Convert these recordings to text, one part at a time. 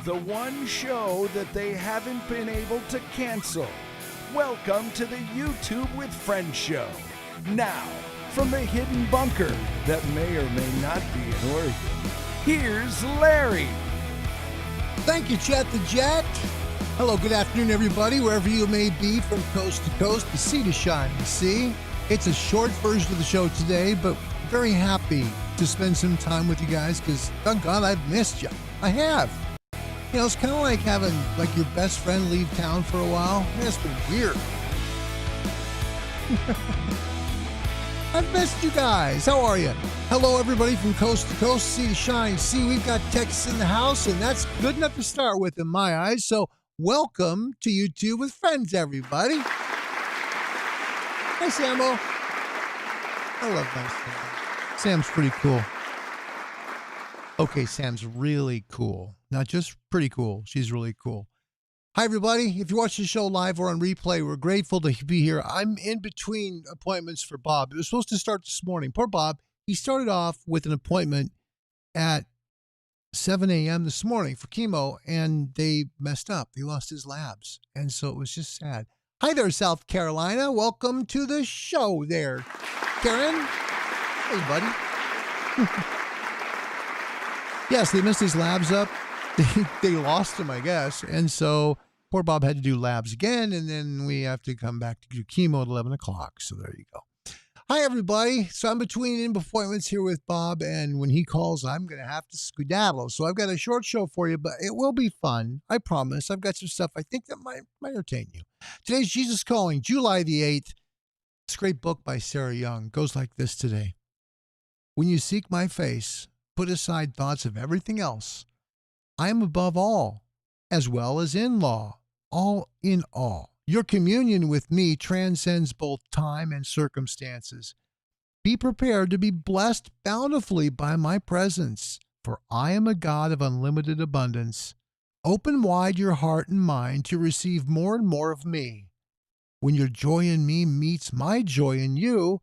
the one show that they haven't been able to cancel. Welcome to the YouTube with Friends show. Now, from the hidden bunker that may or may not be in Oregon, here's Larry. Thank you, Chet the Jet. Hello, good afternoon, everybody, wherever you may be from coast to coast, the sea to shining sea. It's a short version of the show today, but very happy to spend some time with you guys because, doggone, I've missed you. I have. You know, it's kind of like having your best friend leave town for a while. It's been weird. I've missed you guys. How are you? Hello, everybody from coast to coast, sea to shining sea. We've got Texas in the house, and that's good enough to start with in my eyes. So welcome to YouTube with Friends, everybody. Hi, Sammo. I love my Sam. Sam's pretty cool. Okay, Sam's really cool. Not just pretty cool. She's really cool. Hi, everybody. If you watch the show live or on replay, we're grateful to be here. I'm in between appointments for Bob. It was supposed to start this morning. Poor Bob. He started off with an appointment at 7 a.m. this morning for chemo, and they messed up. He lost his labs, and so it was just sad. Hi there, South Carolina. Welcome to the show there, Karen. Hey, buddy. Yes, they messed his labs up. They lost him, I guess, and so poor Bob had to do labs again, and then we have to come back to do chemo at 11 o'clock, so there you go. Hi, everybody. So I'm between appointments here with Bob, and when he calls, I'm going to have to skedaddle. So I've got a short show for you, but it will be fun. I promise. I've got some stuff I think that might entertain you. Today's Jesus Calling, July the 8th. It's a great book by Sarah Young. It goes like this today. When you seek my face, put aside thoughts of everything else. I am above all, as well as in law, all in all. Your communion with me transcends both time and circumstances. Be prepared to be blessed bountifully by my presence, for I am a God of unlimited abundance. Open wide your heart and mind to receive more and more of me. When your joy in me meets my joy in you,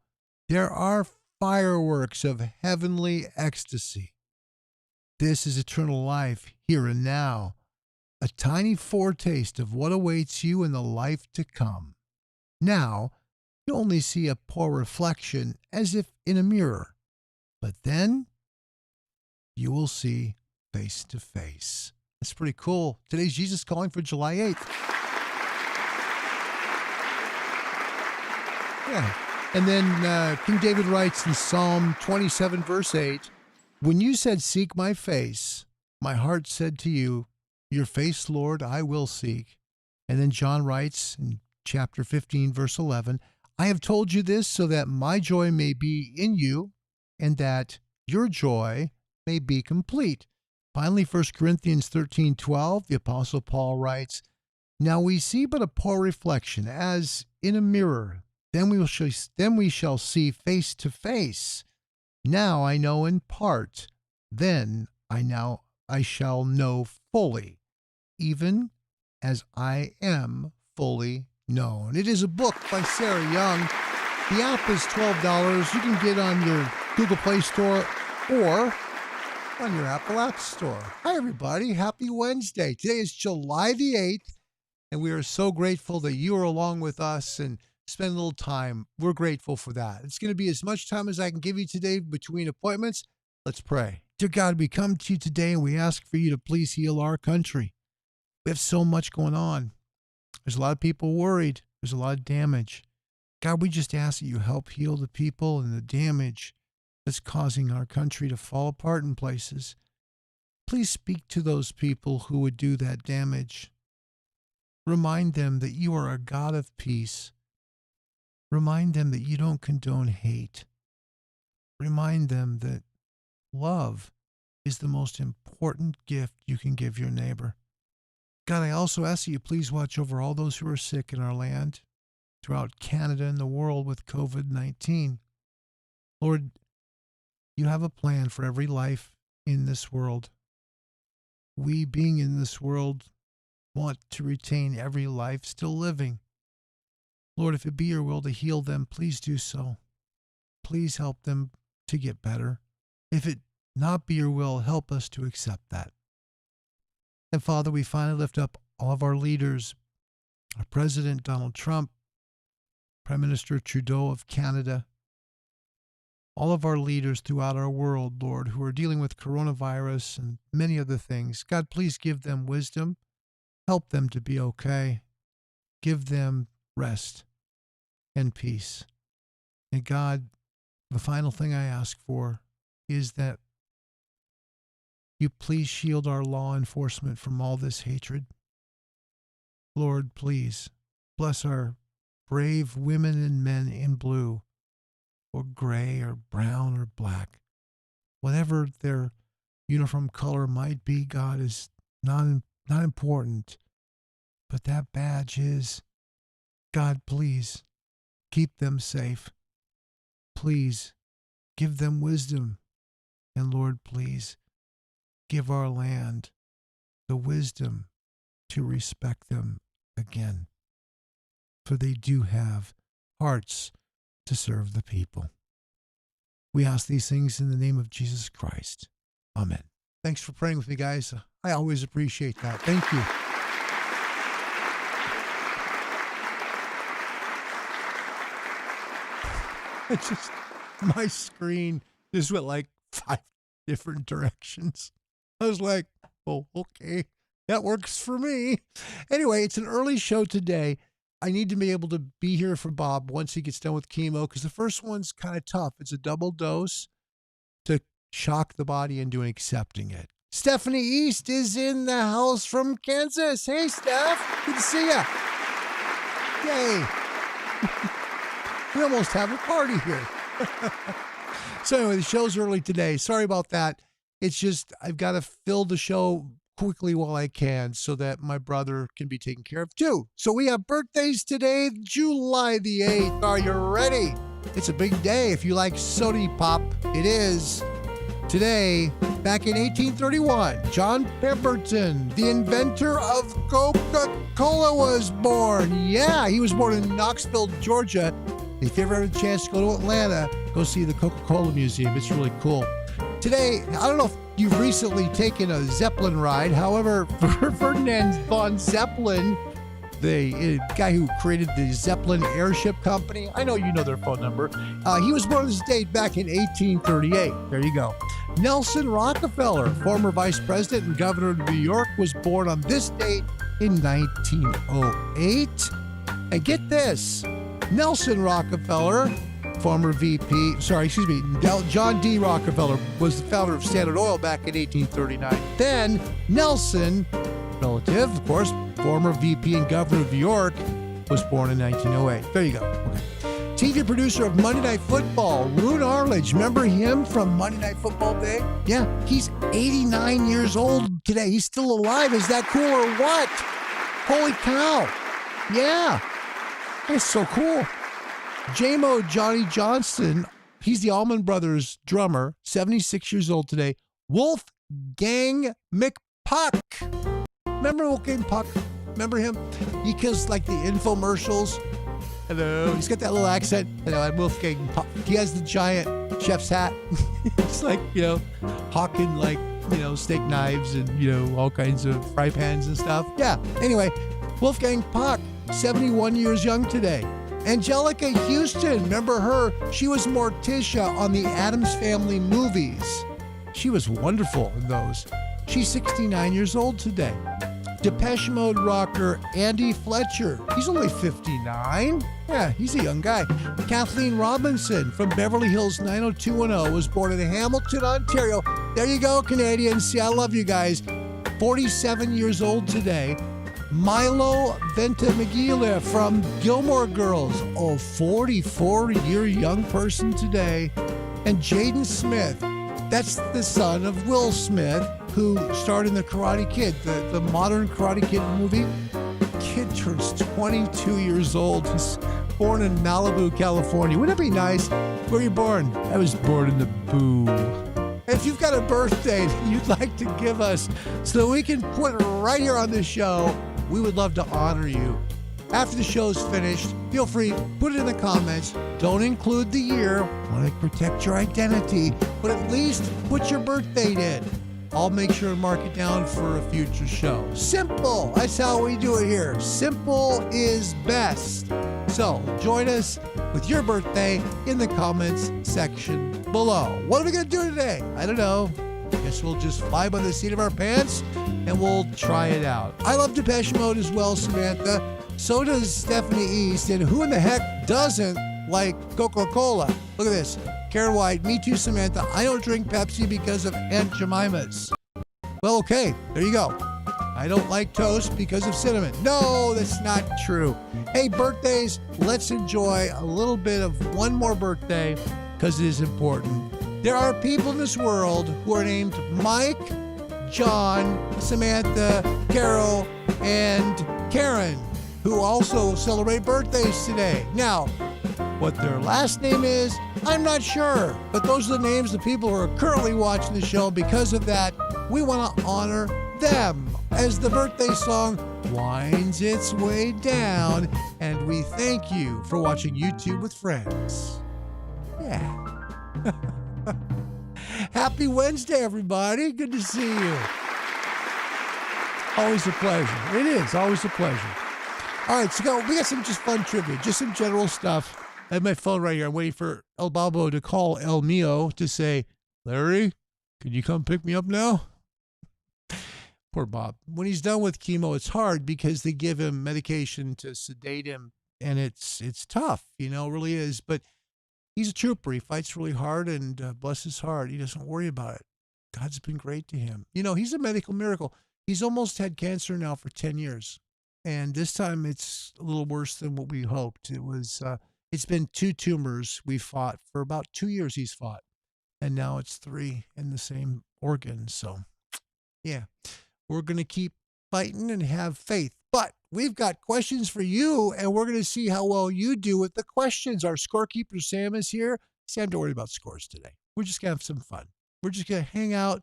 there are fireworks of heavenly ecstasy. This is eternal life, here and now. A tiny foretaste of what awaits you in the life to come. Now, you only see a poor reflection as if in a mirror, but then you will see face to face. That's pretty cool. Today's Jesus Calling for July 8th. Yeah. And then King David writes in Psalm 27, verse 8, when you said, seek my face, my heart said to you, your face, Lord, I will seek. And then John writes in chapter 15, verse 11, I have told you this so that my joy may be in you and that your joy may be complete. Finally, 1 Corinthians 13:12, the Apostle Paul writes, now we see but a poor reflection as in a mirror. Then we shall see face to face. Now I know in part, then I shall know fully, even as I am fully known. It is a book by Sarah Young. The app is $12. You can get on your Google Play Store or on your Apple App Store. Hi, everybody. Happy Wednesday. Today is July the 8th, and we are so grateful that you are along with us and spend a little time. We're grateful for that. It's going to be as much time as I can give you today between appointments. Let's pray. Dear God, we come to you today and we ask for you to please heal our country. We have so much going on. There's a lot of people worried. There's a lot of damage. God, we just ask that you help heal the people and the damage that's causing our country to fall apart in places. Please speak to those people who would do that damage. Remind them that you are a God of peace. Remind them that you don't condone hate. Remind them that love is the most important gift you can give your neighbor. God, I also ask that you please watch over all those who are sick in our land, throughout Canada and the world with COVID-19. Lord, you have a plan for every life in this world. We, being in this world, want to retain every life still living. Lord, if it be your will to heal them, please do so. Please help them to get better. If it not be your will, help us to accept that. And Father, we finally lift up all of our leaders, our President Donald Trump, Prime Minister Trudeau of Canada, all of our leaders throughout our world, Lord, who are dealing with coronavirus and many other things. God, please give them wisdom. Help them to be okay. Give them rest and peace. And God, the final thing I ask for is that you please shield our law enforcement from all this hatred. Lord, please bless our brave women and men in blue or gray or brown or black. Whatever their uniform color might be, God, is not important. But that badge is. God, please keep them safe. Please give them wisdom. And Lord, please give our land the wisdom to respect them again. For they do have hearts to serve the people. We ask these things in the name of Jesus Christ. Amen. Thanks for praying with me, guys. I always appreciate that. Thank you. It's just, my screen just went like 5 different directions. I was like, oh, okay, that works for me. Anyway, it's an early show today. I need to be able to be here for Bob once he gets done with chemo, because the first one's kind of tough. It's a double dose to shock the body into accepting it. Stephanie East is in the house from Kansas. Hey, Steph. Good to see ya. Yay. We almost have a party here. So anyway, the show's early today. Sorry about that. It's just I've got to fill the show quickly while I can so that my brother can be taken care of too. So we have birthdays today, July the 8th. Are you ready? It's a big day if you like soda pop. It is. Today, back in 1831, John Pemberton, the inventor of Coca-Cola, was born. Yeah, he was born in Knoxville, Georgia. If you ever have a chance to go to Atlanta, go see the Coca-Cola Museum. It's really cool. Today, I don't know if you've recently taken a Zeppelin ride. However, Ferdinand von Zeppelin, the guy who created the Zeppelin Airship Company, I know you know their phone number. He was born on this date back in 1838. There you go. Nelson Rockefeller, former vice president and governor of New York, was born on this date in 1908. And get this, Nelson Rockefeller, former John D. Rockefeller was the founder of Standard Oil back in 1839. Then Nelson, relative, of course, former VP and governor of New York, was born in 1908. There you go. Okay. TV producer of Monday Night Football, Roone Arledge. Remember him from Monday Night Football Day? Yeah, he's 89 years old today. He's still alive. Is that cool or what? Holy cow. Yeah. That's so cool. J-Mo Johnny Johnson, he's the Allman Brothers drummer, 76 years old today. Wolfgang McPuck. Remember Wolfgang Puck? Remember him? He kills like the infomercials. Hello. He's got that little accent. Hello, I'm Wolfgang Puck. He has the giant chef's hat. It's like, hawking like, steak knives and, all kinds of fry pans and stuff. Yeah. Anyway, Wolfgang Puck, 71 years young today. Angelica Houston, remember her? She was Morticia on the Addams Family movies. She was wonderful in those. She's 69 years old today. Depeche Mode rocker Andy Fletcher, he's only 59. Yeah, he's a young guy. Kathleen Robinson from Beverly Hills 90210 was born in Hamilton, Ontario. There you go, Canadians. See, I love you guys. 47 years old today. Milo Ventimiglia from Gilmore Girls. 44-year young person today. And Jaden Smith, that's the son of Will Smith, who starred in the Karate Kid, the modern Karate Kid movie. Kid turns 22 years old. He's born in Malibu, California. Wouldn't it be nice? Where were you born? I was born in the Boo. If you've got a birthday that you'd like to give us so that we can put it right here on the show, we would love to honor you. After the show's finished, feel free, put it in the comments. Don't include the year. Want to protect your identity, but at least put your birth date in. I'll make sure to mark it down for a future show. Simple. That's how we do it here. Simple is best. So join us with your birthday in the comments section below. What are we going to do today? I don't know. Guess we'll just fly by the seat of our pants and we'll try it out. I love Depeche Mode as well, Samantha. So does Stephanie East. And who in the heck doesn't like Coca-Cola? Look at this. Karen White, me too, Samantha. I don't drink Pepsi because of Aunt Jemima's. Well, okay, there you go. I don't like toast because of cinnamon. No, that's not true. Hey, birthdays, let's enjoy a little bit of one more birthday because it is important. There are people in this world who are named Mike, John, Samantha, Carol, and Karen, who also celebrate birthdays today. Now, what their last name is, I'm not sure, but those are the names of the people who are currently watching the show. Because of that, we want to honor them as the birthday song winds its way down, and we thank you for watching YouTube with Friends. Yeah. Happy Wednesday, everybody. Good to see you. Always a pleasure. It is always a pleasure. All right, so we got some just fun trivia, just some general stuff. I have my phone right here. I'm waiting for El Babo to call El Mio to say, Larry, could you come pick me up now? Poor Bob. When he's done with chemo, it's hard because they give him medication to sedate him, and it's tough, it really is. But he's a trooper. He fights really hard, and bless his heart, he doesn't worry about it. God's been great to him. He's a medical miracle. He's almost had cancer now for 10 years, and this time it's a little worse than what we hoped. It's been 2 tumors we fought for about 2 years. He's fought, and now it's 3 in the same organ. So, yeah, we're going to keep fighting and have faith. But we've got questions for you, and we're going to see how well you do with the questions. Our scorekeeper, Sam, is here. Sam, don't worry about scores today. We're just going to have some fun. We're just going to hang out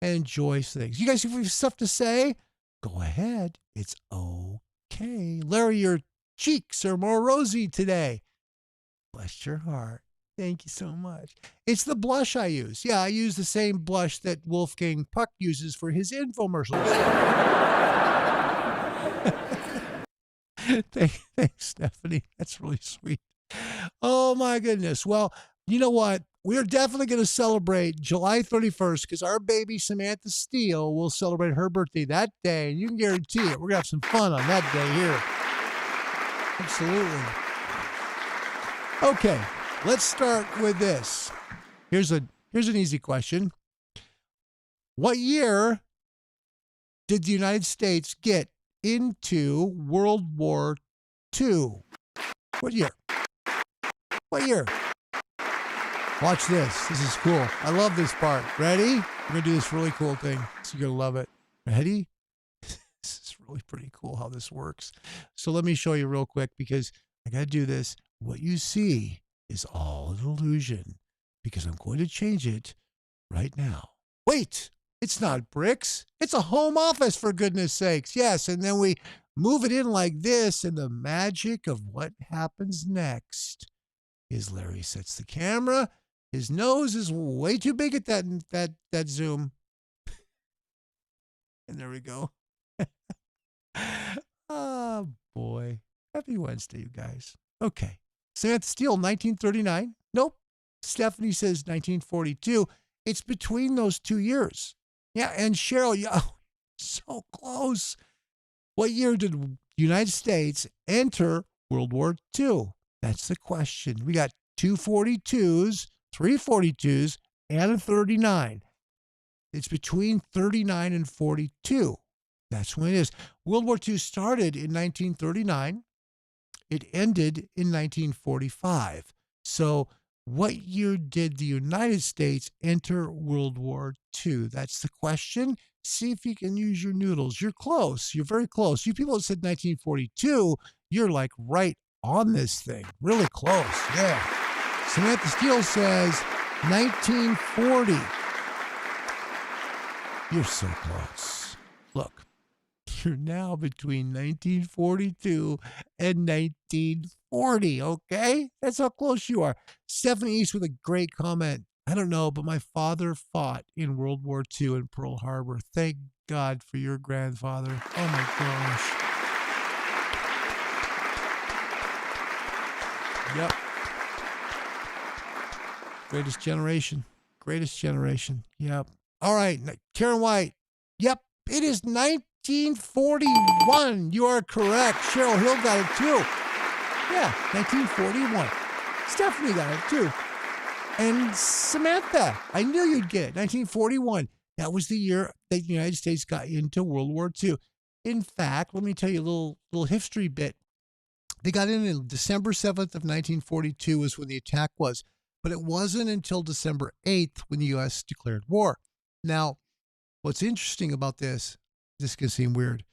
and enjoy things. You guys, if you have stuff to say, go ahead. It's okay. Larry, your cheeks are more rosy today. Bless your heart. Thank you so much. It's the blush I use. Yeah, I use the same blush that Wolfgang Puck uses for his infomercials. Thanks, Stephanie. That's really sweet. Oh, my goodness. Well, you know what? We're definitely going to celebrate July 31st because our baby Samantha Steele will celebrate her birthday that day. And you can guarantee it. We're going to have some fun on that day here. Absolutely. Okay, let's start with this. Here's an easy question. What year did the United States get into World War II? What year? What year? Watch this. This is cool. I love this part. Ready? We're going to do this really cool thing. So you're going to love it. Ready? This is really pretty cool how this works. So let me show you real quick because I got to do this. What you see is all an illusion because I'm going to change it right now. Wait, it's not bricks. It's a home office, for goodness sakes. Yes, and then we move it in like this, and the magic of what happens next is Larry sets the camera. His nose is way too big at that zoom. And there we go. Oh, boy. Happy Wednesday, you guys. Okay. Samantha Steele, 1939. Nope. Stephanie says 1942. It's between those 2 years. Yeah, and Cheryl, so close. What year did the United States enter World War II? That's the question. We got 2 42s, 3 42s, and a 39. It's between 39 and 42. That's when it is. World War II started in 1939. It ended in 1945. So what year did the United States enter World War II? That's the question. See if you can use your noodles. You're close. You're very close. You people that said 1942, you're like right on this thing. Really close. Yeah. Samantha Steele says 1940. You're so close. Look. You're now between 1942 and 1940, okay? That's how close you are. Stephanie East with a great comment. I don't know, but my father fought in World War II in Pearl Harbor. Thank God for your grandfather. Oh my gosh. Yep. Greatest generation. Greatest generation. Yep. All right. Karen White. Yep. It is 1941. You are correct. Cheryl Hill got it too. Yeah, 1941. Stephanie got it too. And Samantha, I knew you'd get it. 1941. That was the year that the United States got into World War II. In fact, let me tell you a little history bit. They got in December 7th of 1942 was when the attack was. But it wasn't until December 8th when the U.S. declared war. Now, what's interesting about this can seem weird.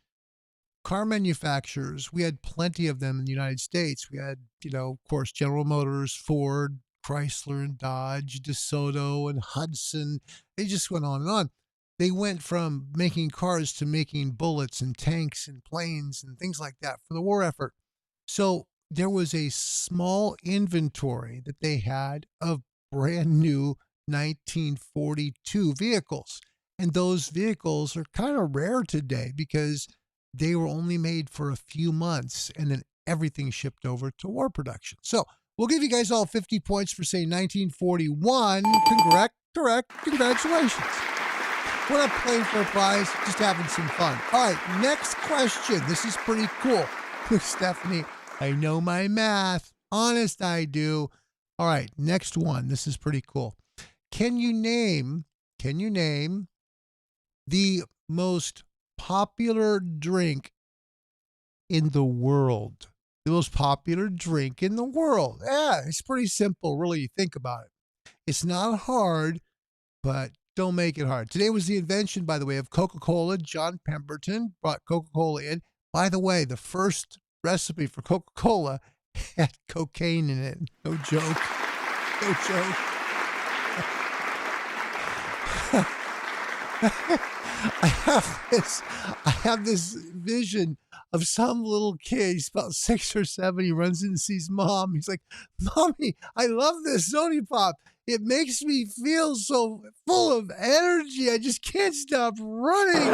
Car manufacturers, we had plenty of them in the United States. We had, of course, General Motors, Ford, Chrysler and Dodge, DeSoto and Hudson. They just went on and on. They went from making cars to making bullets and tanks and planes and things like that for the war effort. So there was a small inventory that they had of brand new 1942 vehicles. And those vehicles are kind of rare today because they were only made for a few months and then everything shipped over to war production. So we'll give you guys all 50 points for saying 1941. Correct. Congratulations. We're not playing for a prize, just having some fun. All right, next question. This is pretty cool. Stephanie, I know my math. Honest, I do. All right, next one. This is pretty cool. Can you name the most popular drink in the world? The most popular drink in the world. Yeah, it's pretty simple, really, you think about it. It's not hard, but don't make it hard. Today was the invention, by the way, of Coca-Cola. John Pemberton brought Coca-Cola in. By the way, the first recipe for Coca-Cola had cocaine in it. No joke. No joke. I have this vision of some little kid. He's about 6 or 7. He runs in and sees Mom. He's like, "Mommy, I love this Sony Pop. It makes me feel so full of energy. I just can't stop running."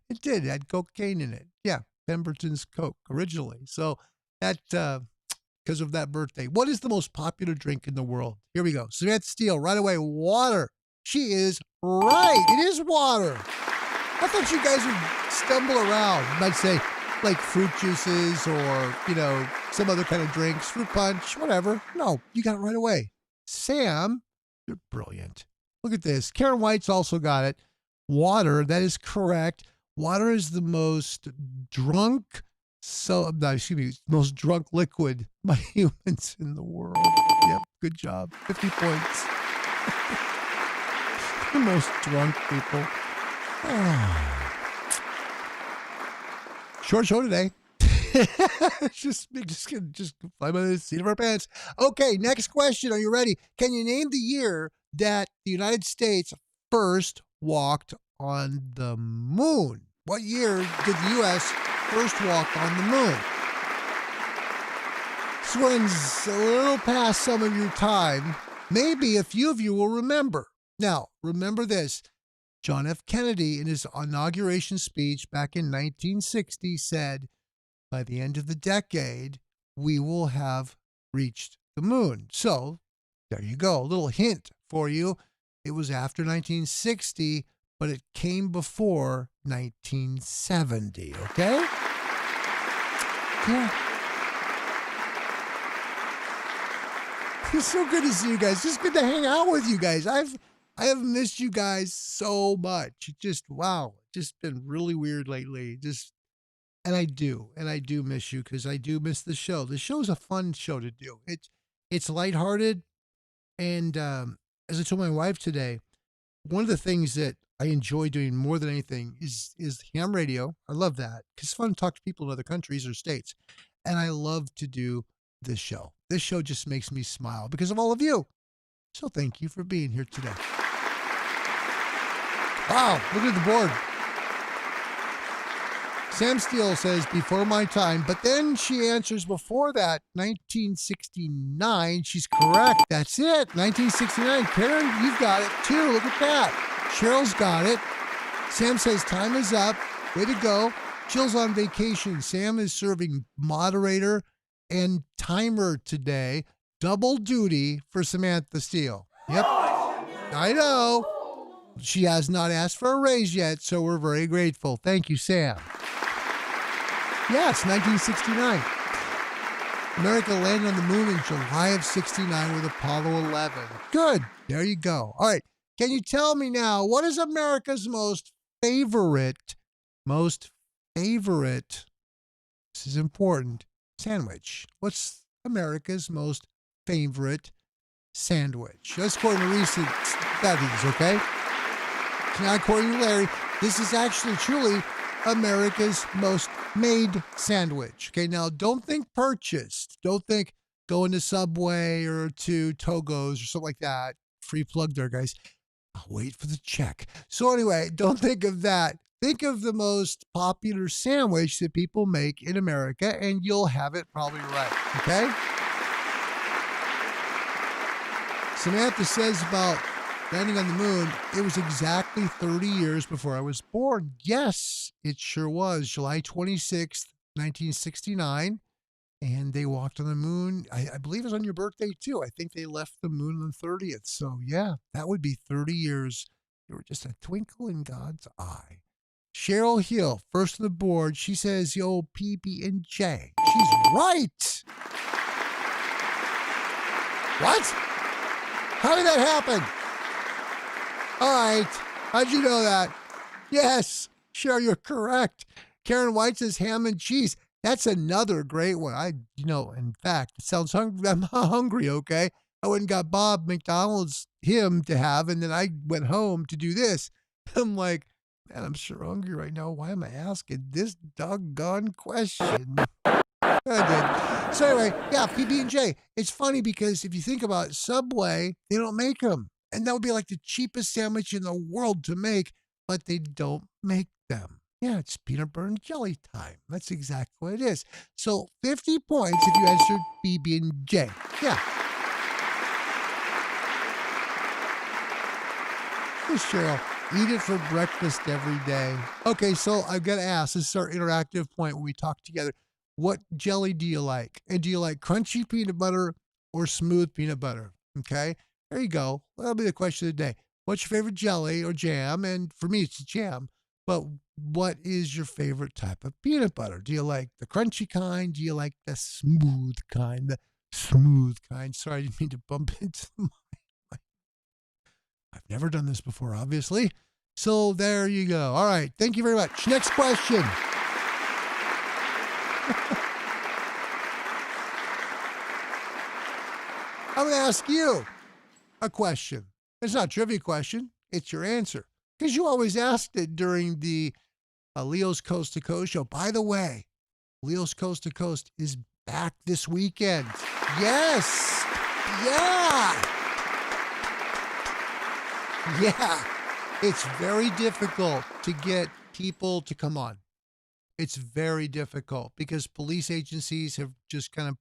It did. It had cocaine in it. Yeah, Pemberton's Coke originally. So that because of that birthday. What is the most popular drink in the world? Here we go. Samantha Steele, right away. Water. She is right. It is water. I thought you guys would stumble around. You might say like fruit juices or, some other kind of drinks, fruit punch, whatever. No, you got it right away. Sam, you're brilliant. Look at this. Karen White's also got it. Water. That is correct. Water is the most most drunk liquid by humans in the world. Yep, good job. 50 points. The most drunk people. Oh. Short show today. just fly by the seat of our pants. Okay, next question. Are you ready? Can you name the year that the United States first walked on the moon? What year did the U.S. first walk on the moon? This one's a little past some of your time. Maybe a few of you will remember. Now, remember this. John F. Kennedy, in his inauguration speech back in 1960, said, by the end of the decade, we will have reached the moon. So, there you go. A little hint for you. It was after 1960, but it came before 1970, okay? Yeah. It's so good to see you guys. Just good to hang out with you guys. I have missed you guys so much. Wow. Just been really weird lately. And I do miss you because I do miss the show. The show's a fun show to do. It's lighthearted. And as I told my wife today, one of the things that I enjoy doing more than anything is ham radio. I love that because it's fun to talk to people in other countries or states. And I love to do this show. This show just makes me smile because of all of you. So thank you for being here today. Wow, look at the board. Sam Steele says before my time, but then she answers before that, 1969. She's correct. That's it. 1969. Karen, you've got it too. Look at that. Cheryl's got it. Sam says time is up. Way to go. Jill's on vacation. Sam is serving moderator and timer today. Double duty for Samantha Steele. Yep. I know. She has not asked for a raise yet, so we're very grateful. Thank you, Sam. Yes, 1969. America landed on the moon in July of 69 with Apollo 11. Good. There you go. All right. Can you tell me now, what is America's most favorite, this is important, sandwich? What's America's most favorite sandwich? That's according to recent studies, okay? Now, according to Larry, this is actually truly America's most made sandwich. Okay, now don't think purchased. Don't think going to Subway or to Togo's or something like that. Free plug there, guys. I'll wait for the check. So anyway, don't think of that. Think of the most popular sandwich that people make in America, and you'll have it probably right. Okay? Samantha says about landing on the moon, it was exactly 30 years before I was born. Yes, it sure was. July 26th, 1969. And they walked on the moon. I believe it was on your birthday, too. I think they left the moon on the 30th. So, yeah, that would be 30 years. You were just a twinkle in God's eye. Cheryl Hill, first on the board. She says, yo, PB&J. She's right. What? How did that happen? All right. How'd you know that? Yes. Cheryl, you're correct. Karen White says ham and cheese. That's another great one. In fact, it sounds hungry. I'm hungry, okay? I went and got Bob McDonald's him to have, and then I went home to do this. I'm like, man, I'm sure hungry right now. Why am I asking this doggone question? I did. So anyway, yeah, PB&J. It's funny because if you think about it, Subway, they don't make them. And that would be like the cheapest sandwich in the world to make, but they don't make them. Yeah, it's peanut butter and jelly time. That's exactly what it is. So 50 points if you answered PB&J. Yeah. Hey, Cheryl, eat it for breakfast every day. Okay, so I've got to ask, this is our interactive point when we talk together. What jelly do you like? And do you like crunchy peanut butter or smooth peanut butter? Okay, there you go. That'll be the question of the day. What's your favorite jelly or jam? And for me, it's jam. But what is your favorite type of peanut butter? Do you like the crunchy kind? Do you like the smooth kind? The smooth kind. Sorry, I didn't mean to bump into my. I've never done this before, obviously. So there you go. All right. Thank you very much. Next question. I'm going to ask you a question. It's not a trivia question. It's your answer. Because you always asked it during the Leo's Coast to Coast show. By the way, Leo's Coast to Coast is back this weekend. Yes. Yeah. Yeah. It's very difficult to get people to come on. It's very difficult because police agencies have just kind of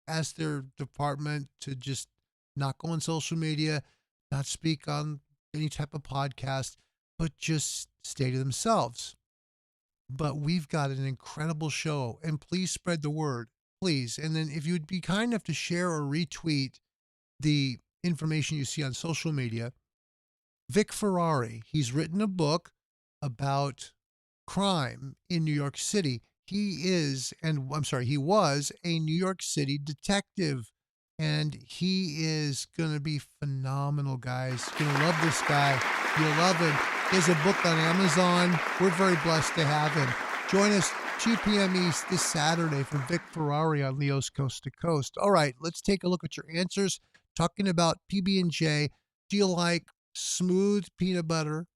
asked their department to just not go on social media, not speak on any type of podcast, but just stay to themselves. But we've got an incredible show, and please spread the word, please. And then if you'd be kind enough to share or retweet the information you see on social media, Vic Ferrari, he's written a book about crime in New York City. He was a New York City detective. And he is going to be phenomenal, guys. You're going to love this guy. You'll love him. He has a book on Amazon. We're very blessed to have him. Join us 2 p.m. East this Saturday from Vic Ferrari on Leo's Coast to Coast. All right, let's take a look at your answers. Talking about PB&J. Do you like smooth peanut butter?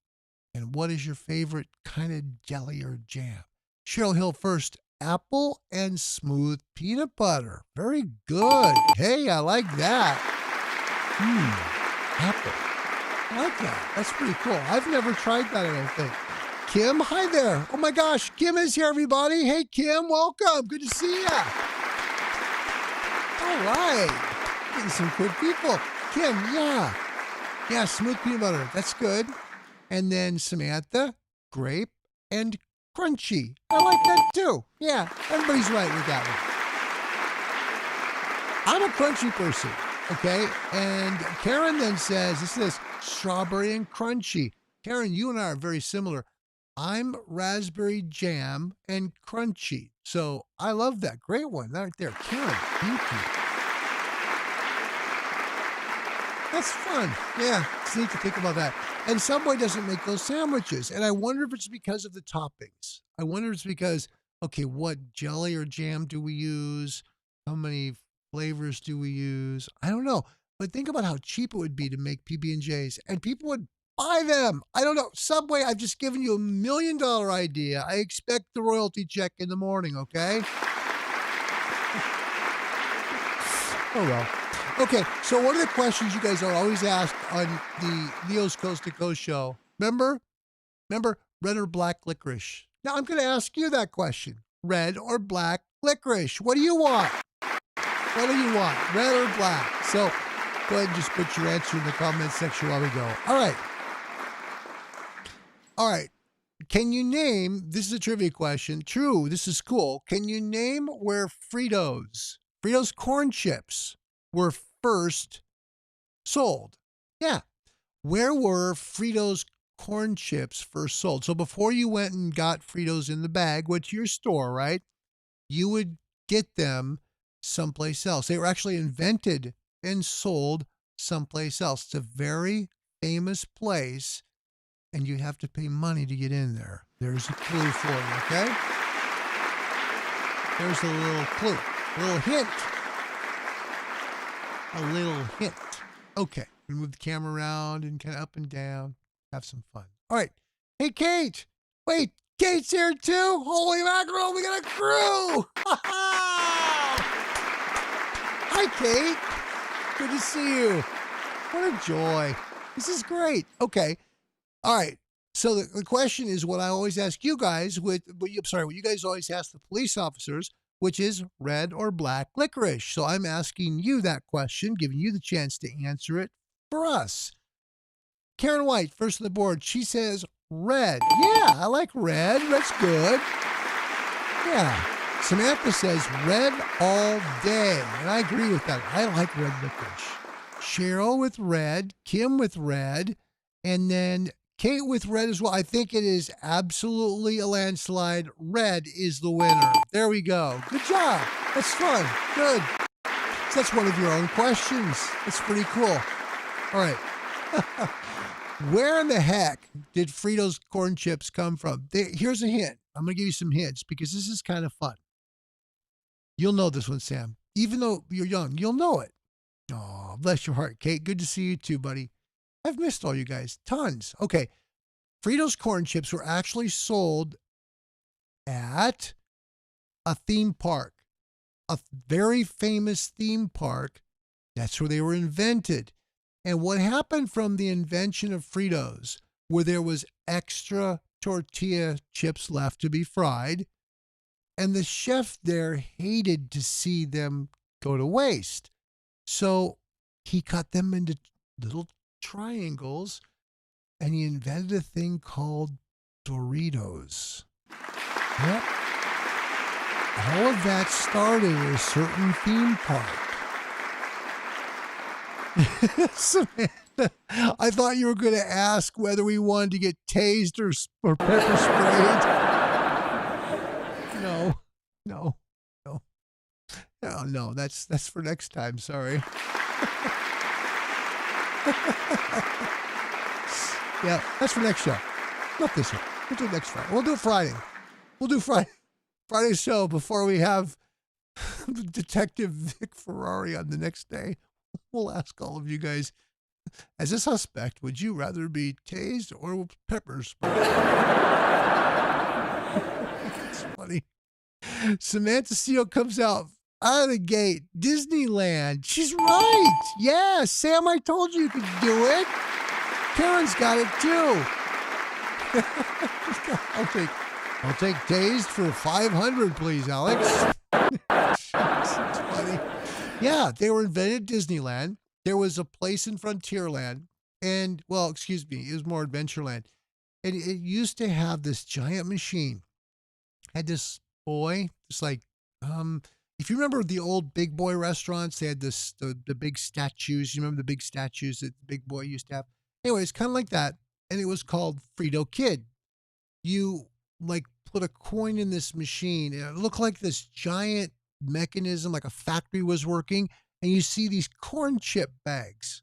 And what is your favorite kind of jelly or jam? Cheryl Hill first. Apple and smooth peanut butter. Very good. Hey, I like that. Apple. I like that. That's pretty cool. I've never tried that, I don't think. Kim, hi there. Oh my gosh, Kim is here, everybody. Hey, Kim, welcome. Good to see ya. All right. Getting some good people. Kim, yeah. Yeah, smooth peanut butter. That's good. And then Samantha, grape, and crunchy. I like that too. Yeah, everybody's right with that one. I'm a crunchy person, okay? And Karen then says, this is strawberry and crunchy. Karen, you and I are very similar. I'm raspberry jam and crunchy. So I love that. Great one right there. Karen, thank you. That's fun. Yeah, it's neat to think about that. And Subway doesn't make those sandwiches. And I wonder if it's because of the toppings. I wonder if it's because, okay, what jelly or jam do we use? How many flavors do we use? I don't know. But think about how cheap it would be to make PB&Js. And people would buy them. I don't know. Subway, I've just given you $1 million idea. I expect the royalty check in the morning, okay? Oh, well. Okay, so one of the questions you guys are always asked on the Leo's Coast to Coast show, remember red or black licorice? Now I'm going to ask you that question. Red or black licorice? What do you want? What do you want? Red or black? So go ahead and just put your answer in the comments section while we go. All right. Can you name, this is a trivia question. True, this is cool. Can you name where Fritos corn chips were first sold? Yeah. Where were Fritos corn chips first sold? So before you went and got Fritos in the bag, went to your store, right? You would get them someplace else. They were actually invented and sold someplace else. It's a very famous place, and you have to pay money to get in there. There's a clue for you, okay? There's a little clue, a little hint. A little hint. Okay, we move the camera around and kind of up and down. Have some fun. All right. Hey, Kate. Wait, Kate's here too? Holy mackerel, we got a crew. Hi, Kate. Good to see you. What a joy. This is great. Okay. All right. So the question is what I always ask you guys what you guys always ask the police officers, which is red or black licorice. So I'm asking you that question, giving you the chance to answer it for us. Karen White, first on the board, she says red. Yeah, I like red. Red's good. Yeah. Samantha says red all day. And I agree with that. I like red licorice. Cheryl with red, Kim with red, and then Kate with red as well. I think it is absolutely a landslide. Red is the winner. There we go. Good job. That's fun. Good. So that's one of your own questions. That's pretty cool. All right. Where in the heck did Fritos corn chips come from? Here's a hint. I'm going to give you some hints because this is kind of fun. You'll know this one, Sam. Even though you're young, you'll know it. Oh, bless your heart, Kate. Good to see you too, buddy. I've missed all you guys. Tons. Okay. Fritos corn chips were actually sold at a theme park, a very famous theme park. That's where they were invented. And what happened from the invention of Fritos, where there was extra tortilla chips left to be fried, and the chef there hated to see them go to waste. So he cut them into little triangles, and he invented a thing called Doritos. Yep. All of that started at a certain theme park. Samantha, I thought you were going to ask whether we wanted to get tased or pepper sprayed. No, that's for next time. Sorry. Yeah, that's for next show. Not this one. We'll do it next Friday. We'll do it Friday. Friday's show before we have Detective Vic Ferrari on the next day. We'll ask all of you guys, as a suspect, would you rather be tased or pepper sprayed? It's funny. Samantha Steele comes out of the gate. Disneyland. She's right. Yeah, Sam, I told you could do it. Karen's got it too. I'll take Dazed for 500, please, Alex. It's funny. Yeah, they were invented at Disneyland. There was a place in Frontierland, and well, excuse me, it was more Adventureland. And it used to have this giant machine. Had this boy, just like if you remember the old Big Boy restaurants, they had the big statues. You remember the big statues that Big Boy used to have? Anyway, it's kind of like that. And it was called Frito Kid. You like put a coin in this machine, and it looked like this giant mechanism, like a factory was working, and you see these corn chip bags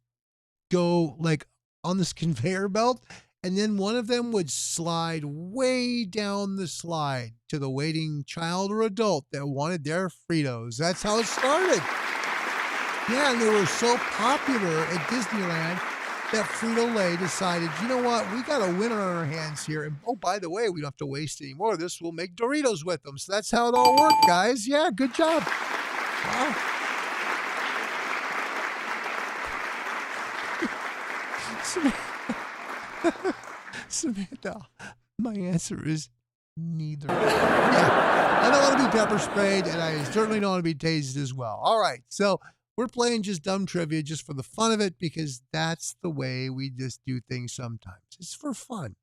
go like on this conveyor belt, and then one of them would slide way down the slide to the waiting child or adult that wanted their Fritos. That's how it started. Yeah, and they were so popular at Disneyland that Frito-Lay decided, you know what, we got a winner on our hands here. And oh, by the way, we don't have to waste any more of this. We'll make Doritos with them. So that's how it all worked, guys. Yeah, good job. Wow. Samantha, my answer is neither. Yeah, I don't want to be pepper sprayed, and I certainly don't want to be tased as well. All right, so we're playing just dumb trivia just for the fun of it, because that's the way we just do things sometimes. It's for fun.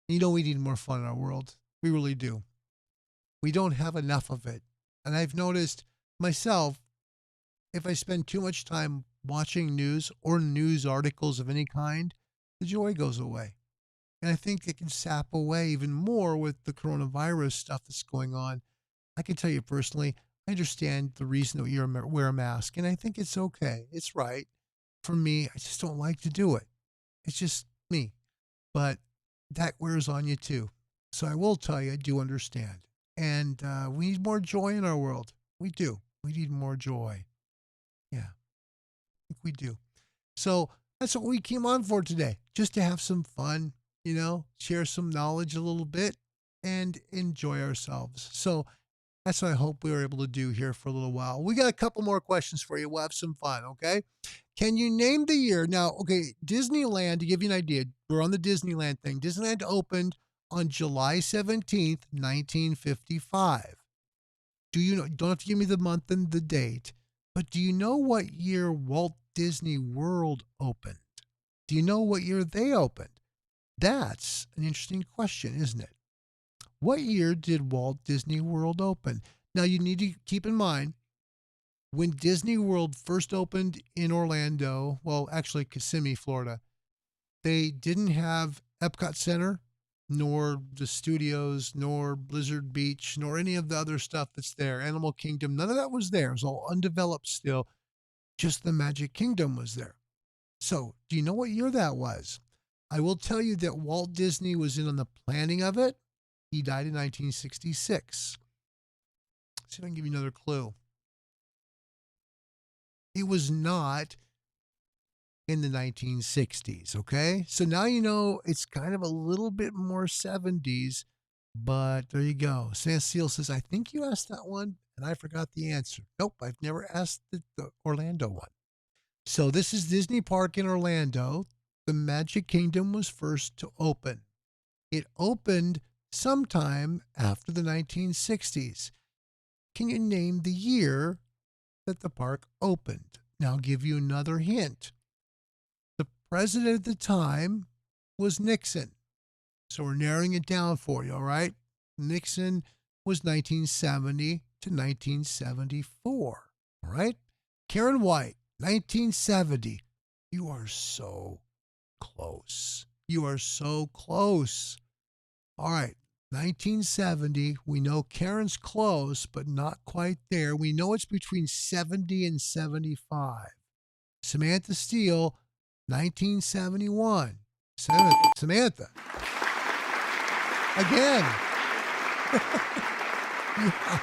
You know, we need more fun in our world. We really do. We don't have enough of it. And I've noticed myself, if I spend too much time watching news or news articles of any kind, the joy goes away. And I think it can sap away even more with the coronavirus stuff that's going on. I can tell you personally, I understand the reason that you wear a mask, and I think it's okay. It's right. For me, I just don't like to do it. It's just me. But that wears on you too. So I will tell you, I do understand. And we need more joy in our world. We do. We need more joy. Yeah, I think we do. So that's what we came on for today, just to have some fun, you know, share some knowledge a little bit and enjoy ourselves. So that's what I hope we were able to do here for a little while. We got a couple more questions for you. We'll have some fun, okay? Can you name the year? Now, okay, Disneyland, to give you an idea, we're on the Disneyland thing. Disneyland opened on July 17th, 1955. Do you know, don't have to give me the month and the date, but do you know what year Walt Disney World opened? Do you know what year they opened? That's an interesting question, isn't it? What year did Walt Disney World open? Now, you need to keep in mind, when Disney World first opened in Orlando, well, actually Kissimmee, Florida, they didn't have Epcot Center, nor the studios, nor Blizzard Beach, nor any of the other stuff that's there. Animal Kingdom, none of that was there. It was all undeveloped still. Just the Magic Kingdom was there. So, do you know what year that was? I will tell you that Walt Disney was in on the planning of it. He died in 1966. Let's see if I can give you another clue. It was not in the 1960s, okay? So now you know it's kind of a little bit more 70s, but there you go. Seal says, I think you asked that one, and I forgot the answer. Nope, I've never asked the Orlando one. So this is Disney Park in Orlando. The Magic Kingdom was first to open. It opened sometime after the 1960s. Can you name the year that the park opened? Now I'll give you another hint. The president at the time was Nixon. So we're narrowing it down for you, all right? Nixon was 1970 to 1974, all right? Karen White, 1970. You are so close. You are so close. All right, 1970. We know Karen's close, but not quite there. We know it's between 70 and 75. Samantha Steele, 1971. Samantha. Again. Yeah.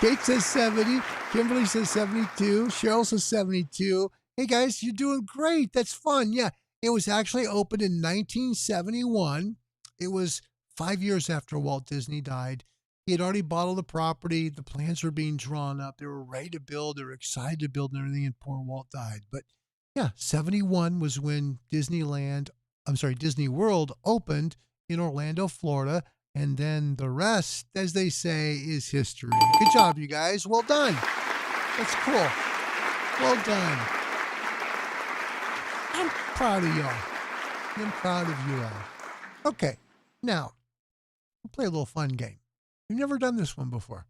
Kate says 70. Kimberly says 72. Cheryl says 72. Hey, guys, you're doing great. That's fun. Yeah, it was actually opened in 1971. It was 5 years after Walt Disney died. He had already bought all the property. The plans were being drawn up. They were ready to build. They were excited to build and everything, and poor Walt died. But yeah, 71 was when Disney World opened in Orlando, Florida. And then the rest, as they say, is history. Good job, you guys. Well done. That's cool. Well done. I'm proud of y'all. I'm proud of you all. Okay, now, we'll play a little fun game. We've never done this one before.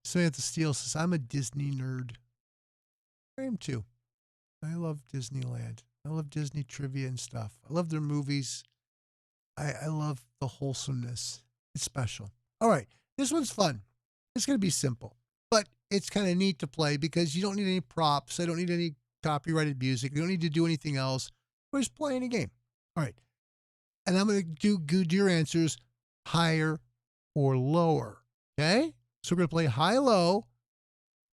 Samantha Steele says, I'm a Disney nerd. I am too. I love Disneyland. I love Disney trivia and stuff. I love their movies. I love the wholesomeness. It's special. All right, this one's fun. It's going to be simple, but it's kind of neat to play because you don't need any props. I don't need any copyrighted music. You don't need to do anything else. We're just playing a game. All right, and I'm going to do your answers higher or lower, okay? So we're going to play high-low.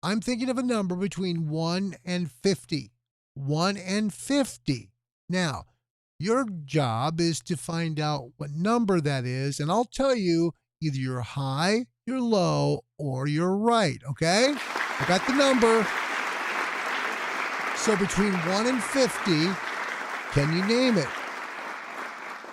I'm thinking of a number between 1 and 50. 1 and 50. Now, your job is to find out what number that is, and I'll tell you either you're high, you're low, or you're right, okay? I got the number. So between 1 and 50, can you name it?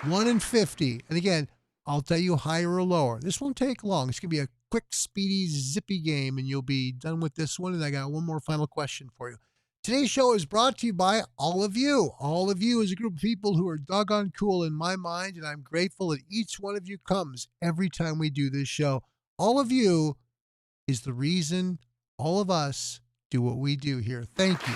1 and 50. And again, I'll tell you higher or lower. This won't take long. It's going to be a quick, speedy, zippy game, and you'll be done with this one. And I got one more final question for you. Today's show is brought to you by all of you. All of you is a group of people who are doggone cool in my mind, and I'm grateful that each one of you comes every time we do this show. All of you is the reason all of us do what we do here. Thank you.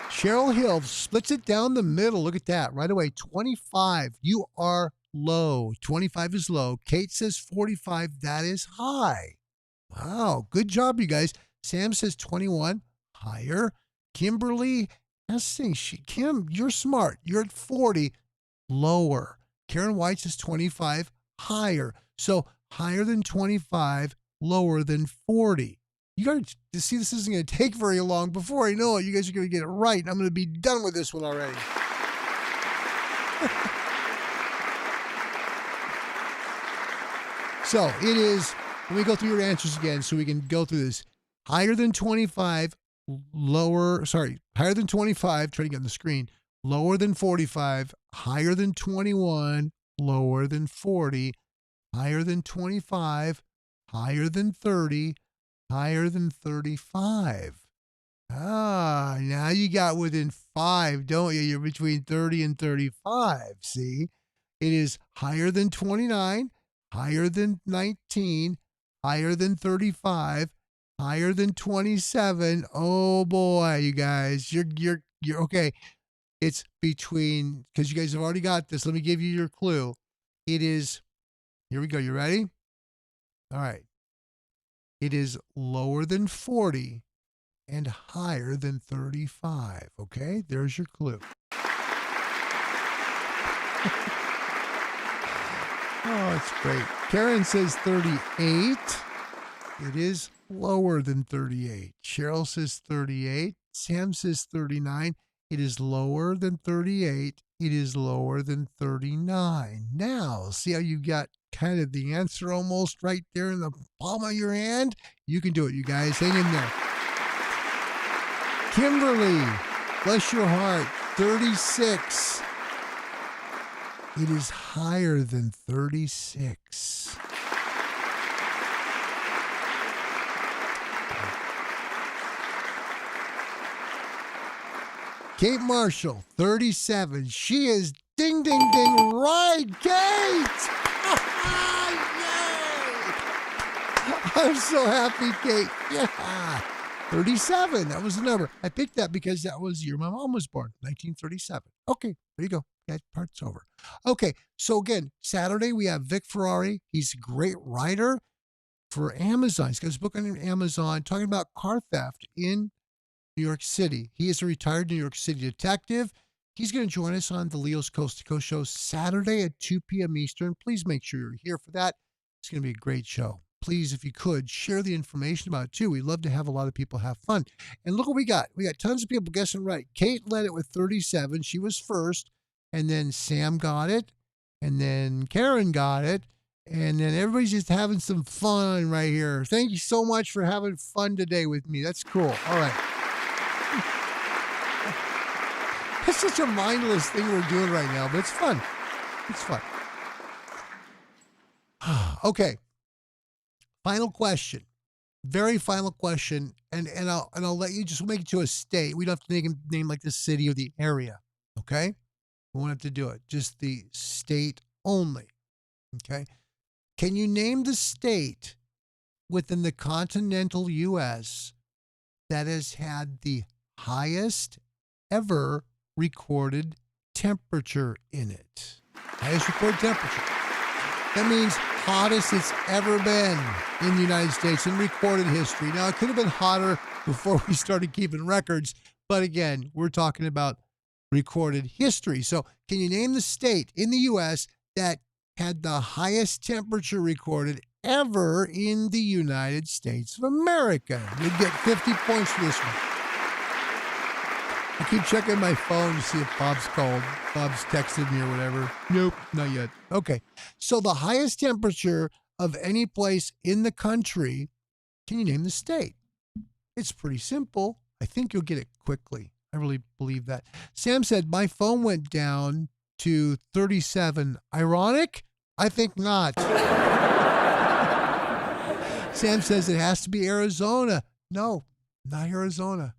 Cheryl Hill splits it down the middle. Look at that. Right away. 25. You are low. 25 is low. Kate says 45. That is high. Wow. Good job, you guys. Sam says 21. Higher. Kimberly has saying Kim, you're smart. You're at 40. Lower. Karen White says 25. Higher. So higher than 25, lower than 40. You got to see this isn't going to take very long. Before I know it, you guys are going to get it right, and I'm going to be done with this one already. So it is, let me go through your answers again so we can go through this. Higher than 25, higher than 25, try to get on the screen, lower than 45, higher than 21, lower than 40, higher than 25, higher than 30, higher than 35. Ah, now you got within 5, don't you? You're between 30 and 35. See? It is higher than 29, higher than 19, higher than 35, higher than 27. Oh boy, you guys. You're okay. It's between, because you guys have already got this. Let me give you your clue. It is, here we go. You ready? All right. It is lower than 40 and higher than 35. Okay, there's your clue. Oh, it's great. Karen says 38. It is lower than 38. Cheryl says 38. Sam says 39. It is lower than 38. It is lower than 39. Now, see how you got kind of the answer almost right there in the palm of your hand? You can do it, you guys. Hang in there. Kimberly, bless your heart, 36. It is higher than 36. Kate Marshall, 37. She is ding, ding, ding, right, Kate! Yay! I'm so happy, Kate. Yeah. 37, that was the number. I picked that because that was the year my mom was born, 1937. Okay, there you go. That part's over. Okay, so again, Saturday we have Vic Ferrari. He's a great writer for Amazon. He's got his book on Amazon talking about car theft in New York City. He is a retired New York City detective. He's going to join us on the Leo's Coast to Coast show Saturday at 2 p.m. Eastern. Please make sure you're here for that. It's going to be a great show. Please, if you could, share the information about it too. We'd love to have a lot of people have fun. And look what we got. We got tons of people guessing right. Kate led it with 37. She was first. And then Sam got it. And then Karen got it. And then everybody's just having some fun right here. Thank you so much for having fun today with me. That's cool. All right. It's such a mindless thing we're doing right now, but it's fun. It's fun. Okay. Final question. Very final question. And I'll let you just make it to a state. We don't have to name like the city or the area. Okay? We won't have to do it. Just the state only. Okay? Can you name the state within the continental U.S. that has had the highest ever recorded temperature in it? Highest recorded temperature. That means hottest it's ever been in the United States in recorded history. Now, it could have been hotter before we started keeping records, but again, we're talking about recorded history. So can you name the state in the U.S. that had the highest temperature recorded ever in the United States of America? You'd get 50 points for this one. I keep checking my phone to see if Bob's called. Bob's texted me or whatever. Nope, not yet. Okay. So the highest temperature of any place in the country, can you name the state? It's pretty simple. I think you'll get it quickly. I really believe that. Sam said, my phone went down to 37. Ironic? I think not. Sam says it has to be Arizona. No, not Arizona.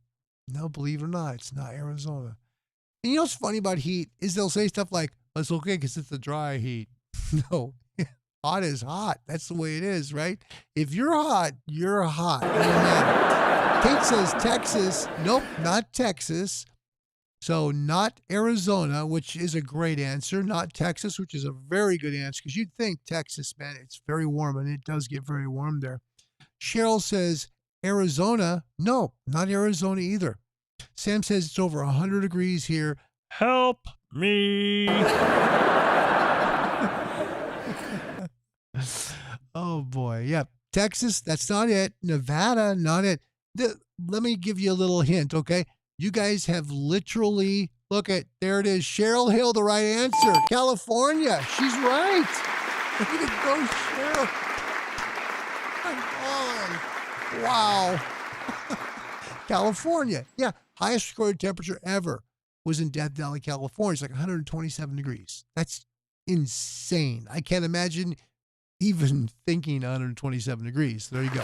No, believe it or not, it's not Arizona. And you know what's funny about heat is they'll say stuff like, well, it's okay because it's a dry heat. No, hot is hot. That's the way it is, right? If you're hot, you're hot. It doesn't matter. Kate says Texas. Nope, not Texas. So not Arizona, which is a great answer. Not Texas, which is a very good answer because you'd think Texas, man, it's very warm, and it does get very warm there. Cheryl says Arizona. No, not Arizona either. Sam says it's over 100 degrees here. Help me. Oh, boy. Yep. Texas, that's not it. Nevada, not it. Let me give you a little hint, okay? You guys have literally, look at, there it is. Cheryl Hill, the right answer. California. She's right. Way to go, Cheryl. Come on. Wow. California. Yeah. Highest recorded temperature ever was in Death Valley, California. It's like 127 degrees. That's insane. I can't imagine even thinking 127 degrees. There you go.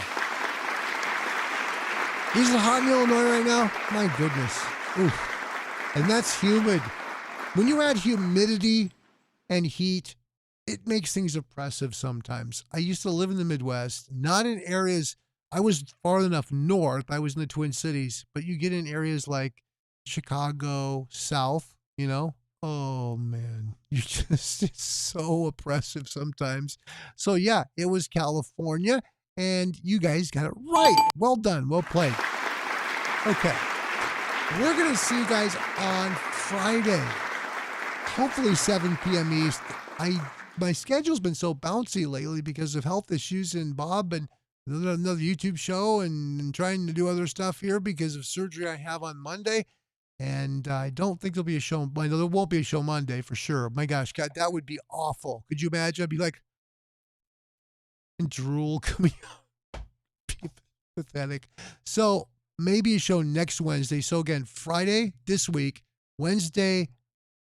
Is it hot in Illinois right now? My goodness. Oof. And that's humid. When you add humidity and heat, it makes things oppressive sometimes. I used to live in the Midwest, not in areas, I was far enough north, I was in the Twin Cities, but you get in areas like Chicago, South, you know? Oh, man. It's so oppressive sometimes. So, yeah, it was California. And you guys got it right. Well done. Well played. Okay. We're going to see you guys on Friday. Hopefully 7 p.m. East. My schedule's been so bouncy lately because of health issues and Bob and another YouTube show and trying to do other stuff here because of surgery I have on Monday. And I don't think there'll be a show. There won't be a show Monday for sure. My gosh, God, that would be awful. Could you imagine? I'd be like, and drool coming out. Pathetic. So maybe a show next Wednesday. So again, Friday this week, Wednesday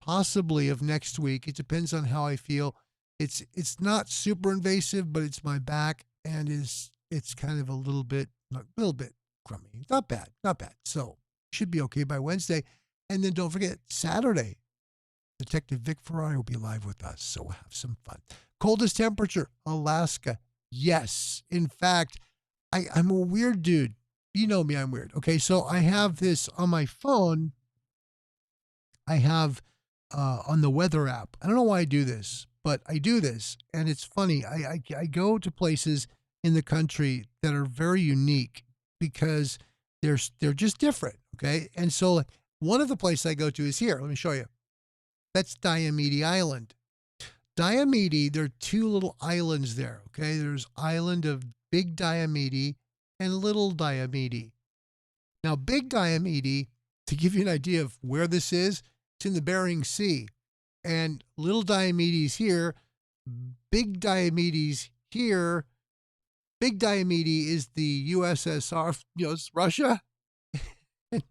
possibly of next week. It depends on how I feel. It's not super invasive, but it's my back and it's kind of a little bit crummy. Not bad. So should be okay by Wednesday. And then don't forget Saturday, Detective Vic Ferrari will be live with us. So we'll have some fun. Coldest temperature, Alaska. Yes. In fact, I'm a weird dude. You know me, I'm weird. Okay, so I have this on my phone. I have on the weather app. I don't know why I do this, but I do this. And it's funny. I go to places in the country that are very unique because they're just different. Okay. And so one of the places I go to is here. Let me show you. That's Diomede Island. Diomede, there are two little islands there, okay? There's island of Big Diomede and Little Diomede. Now, Big Diomede, to give you an idea of where this is, it's in the Bering Sea. And Little Diomede's here, Big Diomede's here. Big Diomede is the USSR, it's Russia.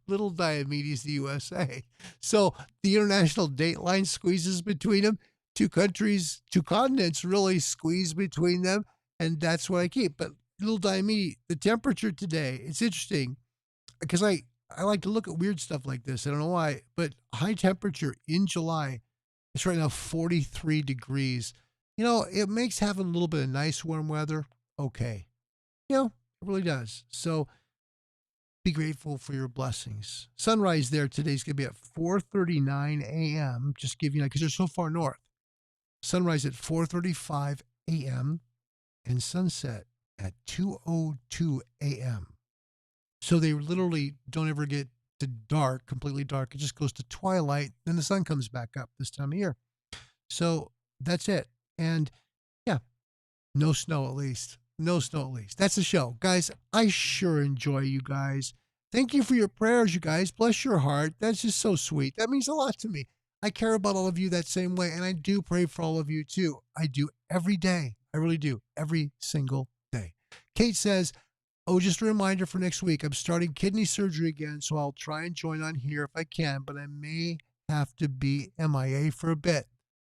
Little Diomedes, the USA. So the international date line squeezes between them. Two countries, two continents really squeeze between them. And that's what I keep. But Little Diomedes, the temperature today, it's interesting because I like to look at weird stuff like this. I don't know why, but high temperature in July, it's right now 43 degrees. It makes having a little bit of nice warm weather okay. It really does. So be grateful for your blessings. Sunrise there today is going to be at 4:39 a.m. Just give you, because they're so far north. Sunrise at 4:35 a.m. and sunset at 2:02 a.m. So they literally don't ever get to dark, completely dark. It just goes to twilight, then the sun comes back up this time of year. So that's it. And yeah, no snow at least. No snow at least. That's the show. Guys, I sure enjoy you guys. Thank you for your prayers, you guys. Bless your heart. That's just so sweet. That means a lot to me. I care about all of you that same way, and I do pray for all of you too. I do every day. I really do. Every single day. Kate says, oh, just a reminder for next week. I'm starting kidney surgery again, so I'll try and join on here if I can, but I may have to be MIA for a bit.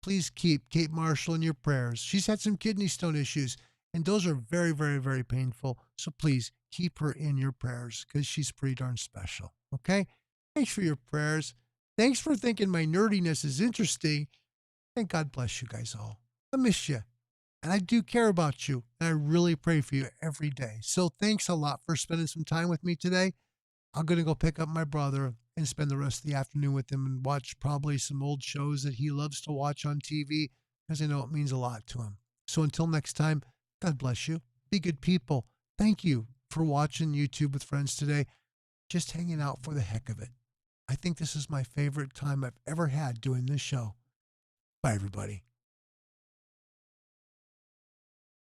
Please keep Kate Marshall in your prayers. She's had some kidney stone issues, and those are very, very, very painful. So please keep her in your prayers because she's pretty darn special. Okay? Thanks for your prayers. Thanks for thinking my nerdiness is interesting. And God bless you guys all. I miss you. And I do care about you. And I really pray for you every day. So thanks a lot for spending some time with me today. I'm going to go pick up my brother and spend the rest of the afternoon with him and watch probably some old shows that he loves to watch on TV because I know it means a lot to him. So until next time, God bless you. Be good people. Thank you for watching YouTube with friends today. Just hanging out for the heck of it. I think this is my favorite time I've ever had doing this show. Bye, everybody.